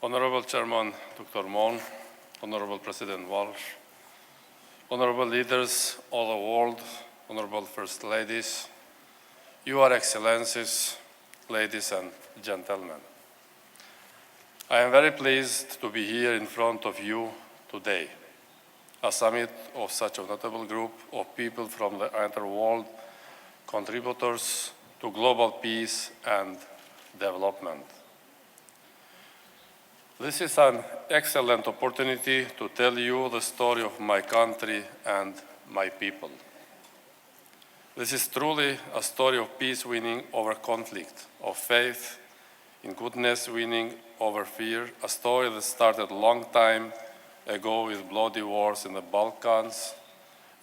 Honorable Chairman Dr. Mon, Honorable President Walsh, Honorable leaders of the world, Honorable First Ladies, Your Excellencies, ladies and gentlemen. I am very pleased to be here in front of you today, a summit of such a notable group of people from the entire world, contributors to global peace and development. This is an excellent opportunity to tell you the story of my country and my people. This is truly a story of peace winning over conflict, of faith in goodness winning over fear, a story that started a long time ago with bloody wars in the Balkans,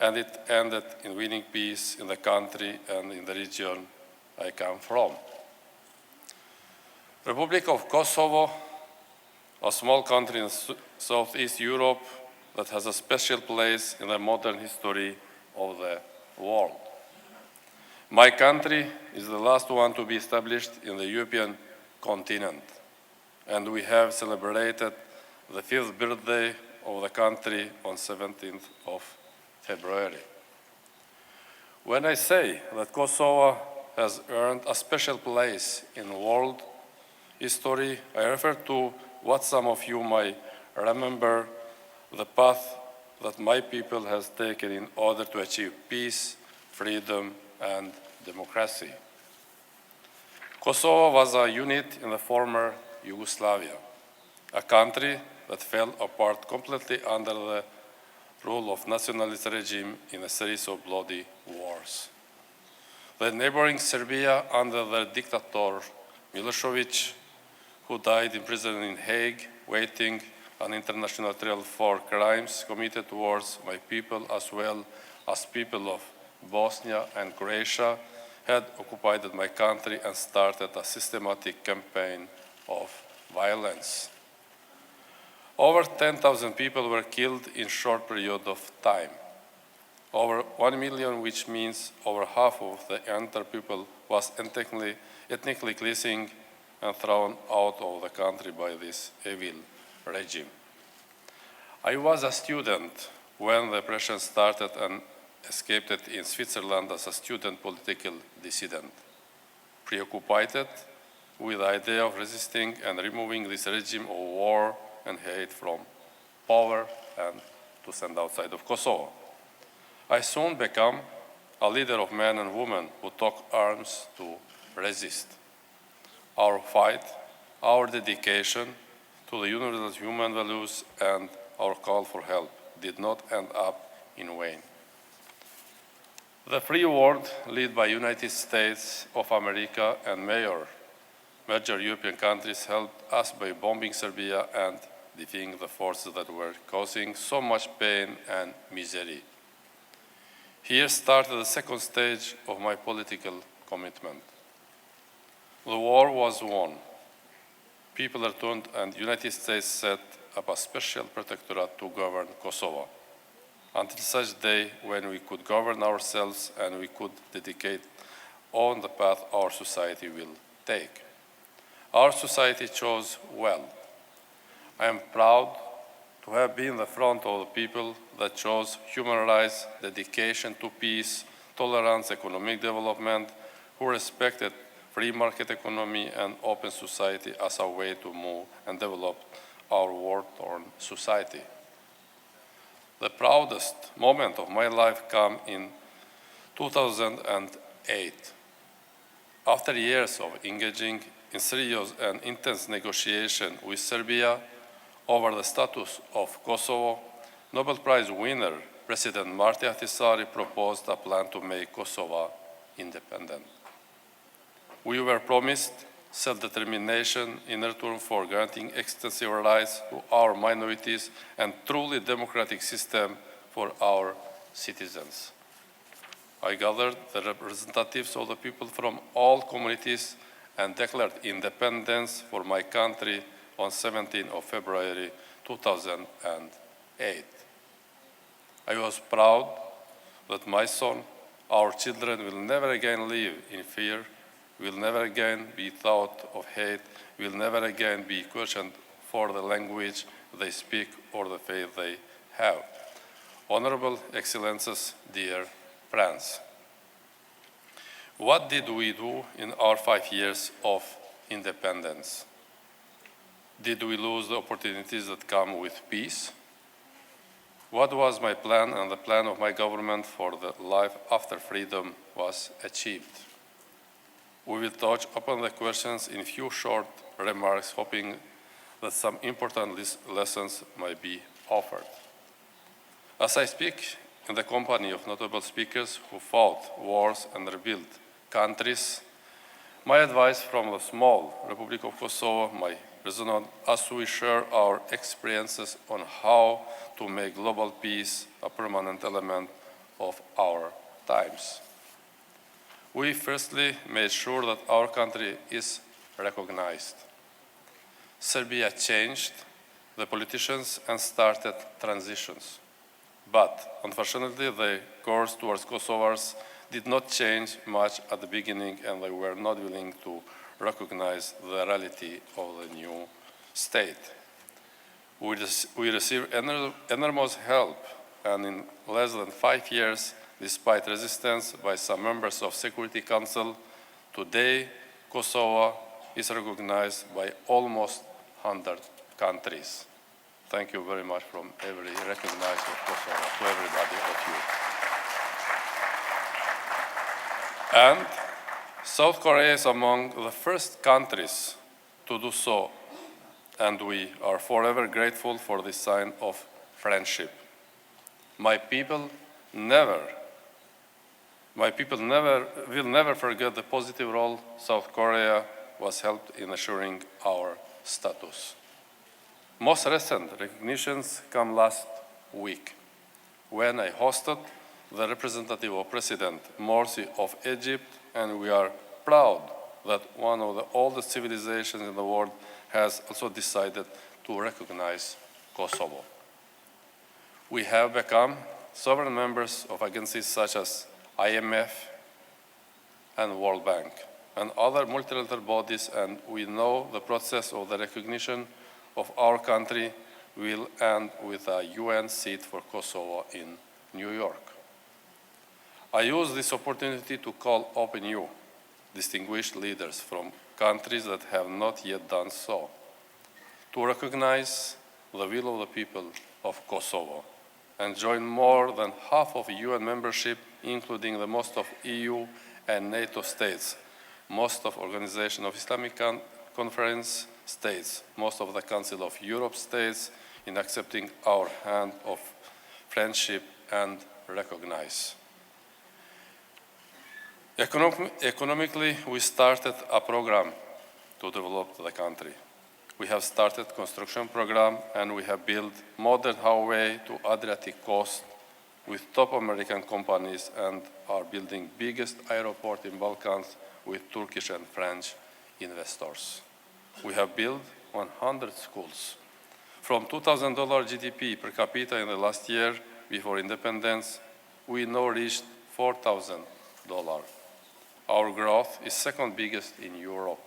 and it ended in winning peace in the country and in the region I come from. Republic of Kosovo, a small country in Southeast Europe that has a special place in the modern history of the world. My country is the last one to be established in the European continent, and we have celebrated the 5th birthday of the country on 17th of February. When I say that Kosovo has earned a special place in world history, I refer to what some of you might remember, the path that my people has taken in order to achieve peace, freedom, and democracy. Kosovo was a unit in the former Yugoslavia, a country that fell apart completely under the rule of nationalist regime in a series of bloody wars. The neighboring Serbia under the dictator Milosevic, who died in prison in Hague, waiting an international trial for crimes committed towards my people as well as people of Bosnia and Croatia, had occupied my country and started a systematic campaign of violence. Over 10,000 people were killed in a short period of time. Over 1 million, which means over half of the entire people, was ethnically cleansing and thrown out of the country by this evil regime. I was a student when the repression started and escaped it in Switzerland as a student political dissident, preoccupied with the idea of resisting and removing this regime of war and hate from power and to send outside of Kosovo. I soon became a leader of men and women who took arms to resist. Our fight, our dedication to the universal human values and our call for help did not end up in vain. The free world, led by United States of America and major European countries, helped us by bombing Serbia and defeating the forces that were causing so much pain and misery. Here started the second stage of my political commitment. The war was won. People returned and the United States set up a special protectorate to govern Kosovo until such day when we could govern ourselves and we could dedicate on the path our society will take. Our society chose well. I am proud to have been the front of the people that chose human rights, dedication to peace, tolerance, economic development, who respected free market economy and open society as a way to move and develop our war-torn society. The proudest moment of my life came in 2008. After years of engaging in serious and intense negotiation with Serbia over the status of Kosovo, Nobel Prize winner President Marti Ahtisaari proposed a plan to make Kosovo independent. We were promised self-determination in return for granting extensive rights to our minorities and truly democratic system for our citizens. I gathered the representatives of the people from all communities and declared independence for my country on 17th of February 2008. I was proud that my son, our children will never again live in fear, will never again be thought of hate, will never again be questioned for the language they speak or the faith they have. Honorable Excellencies, dear friends, what did we do in our 5 years of independence? Did we lose the opportunities that come with peace? What was my plan and the plan of my government for the life after freedom was achieved? We will touch upon the questions in few short remarks, hoping that some important lessons might be offered. As I speak in the company of notable speakers who fought wars and rebuilt countries, my advice from the small Republic of Kosovo might resonate as we share our experiences on how to make global peace a permanent element of our times. We firstly made sure that our country is recognized. Serbia changed the politicians and started transitions. But unfortunately, the course towards Kosovars did not change much at the beginning, and they were not willing to recognize the reality of the new state. We received enormous help, and in less than 5 years, despite resistance by some members of Security Council, today Kosovo is recognized by almost 100 countries. Thank you very much from every recognized of Kosovo to everybody of you. And South Korea is among the first countries to do so, and we are forever grateful for this sign of friendship. My people will never forget the positive role South Korea was helped in assuring our status. Most recent recognitions come last week, when I hosted the representative of President Morsi of Egypt, and we are proud that one of the oldest civilizations in the world has also decided to recognize Kosovo. We have become sovereign members of agencies such as IMF and World Bank and other multilateral bodies, and we know the process of the recognition of our country will end with a UN seat for Kosovo in New York. I use this opportunity to call upon you, distinguished leaders from countries that have not yet done so, to recognize the will of the people of Kosovo and join more than half of UN membership, including the most of EU and NATO states, most of Organization of Islamic Conference states, most of the Council of Europe states, in accepting our hand of friendship and recognize. Economically, we started a program to develop the country. We have started construction program, and we have built modern highway to Adriatic coast with top American companies, and are building biggest airport in Balkans with Turkish and French investors. We have built 100 schools. From $2,000 GDP per capita in the last year before independence, we now reached $4,000. Our growth is second biggest in Europe,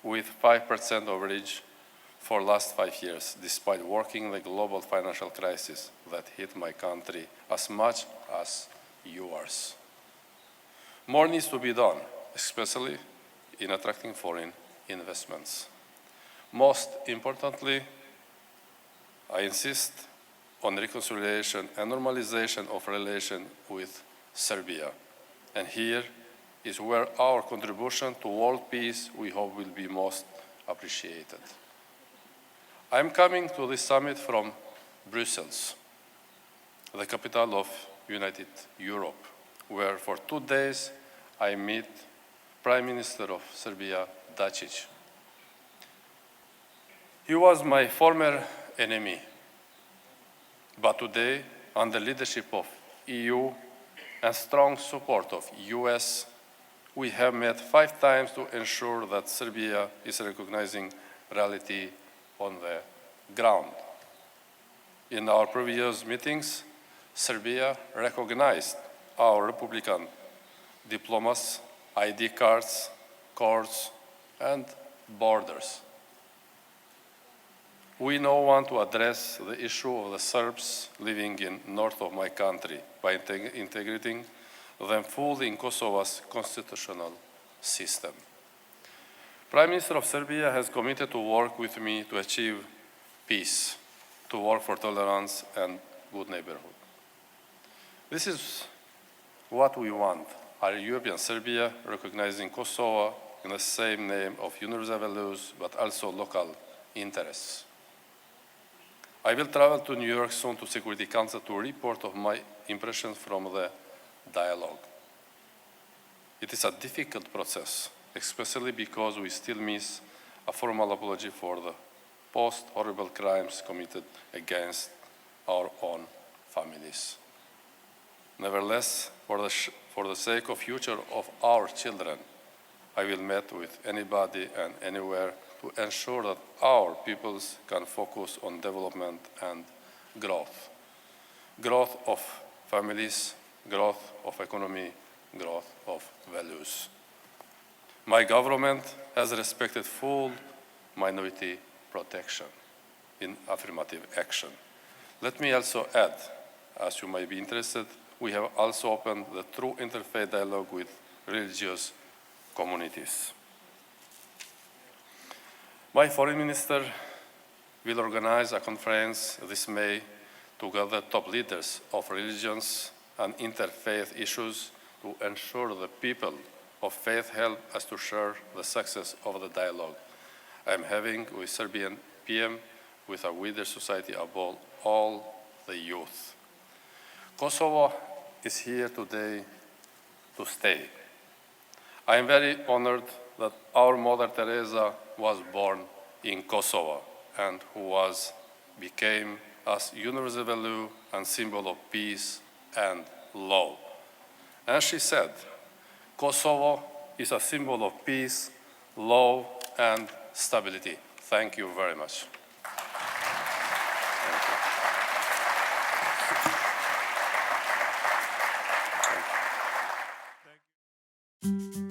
with 5% average for last 5 years, despite working the global financial crisis that hit my country as much as yours. More needs to be done, especially in attracting foreign investments. Most importantly, I insist on reconciliation and normalization of relations with Serbia. And here is where our contribution to world peace, we hope, will be most appreciated. I'm coming to this summit from Brussels, the capital of United Europe, where for 2 days I meet Prime Minister of Serbia, Dačić. He was my former enemy, but today, under leadership of EU and strong support of US, we have met 5 times to ensure that Serbia is recognizing reality on the ground. In our previous meetings, Serbia recognized our Republican diplomas, ID cards, courts, and borders. We now want to address the issue of the Serbs living in north of my country by integrating them fully in Kosovo's constitutional system. Prime Minister of Serbia has committed to work with me to achieve peace, to work for tolerance and good neighborhood. This is what we want, a European Serbia recognizing Kosovo in the same name of universal values, but also local interests. I will travel to New York soon to Security Council to report of my impressions from the dialogue. It is a difficult process, especially because we still miss a formal apology for the post-horrible crimes committed against our own families. Nevertheless, for the sake of future of our children, I will meet with anybody and anywhere to ensure that our peoples can focus on development and growth. Growth of families, growth of economy, growth of values. My government has respected full minority protection in affirmative action. Let me also add, as you may be interested, we have also opened the true interfaith dialogue with religious communities. My foreign minister will organize a conference this May to gather top leaders of religions and interfaith issues to ensure the people of faith help us to share the success of the dialogue I am having with Serbian PM, with a wider society above all the youth. Kosovo is here today to stay. I am very honored that our Mother Teresa was born in Kosovo and became as universal value and symbol of peace and love. And she said, Kosovo is a symbol of peace, love, and stability. Thank you very much. Thank you.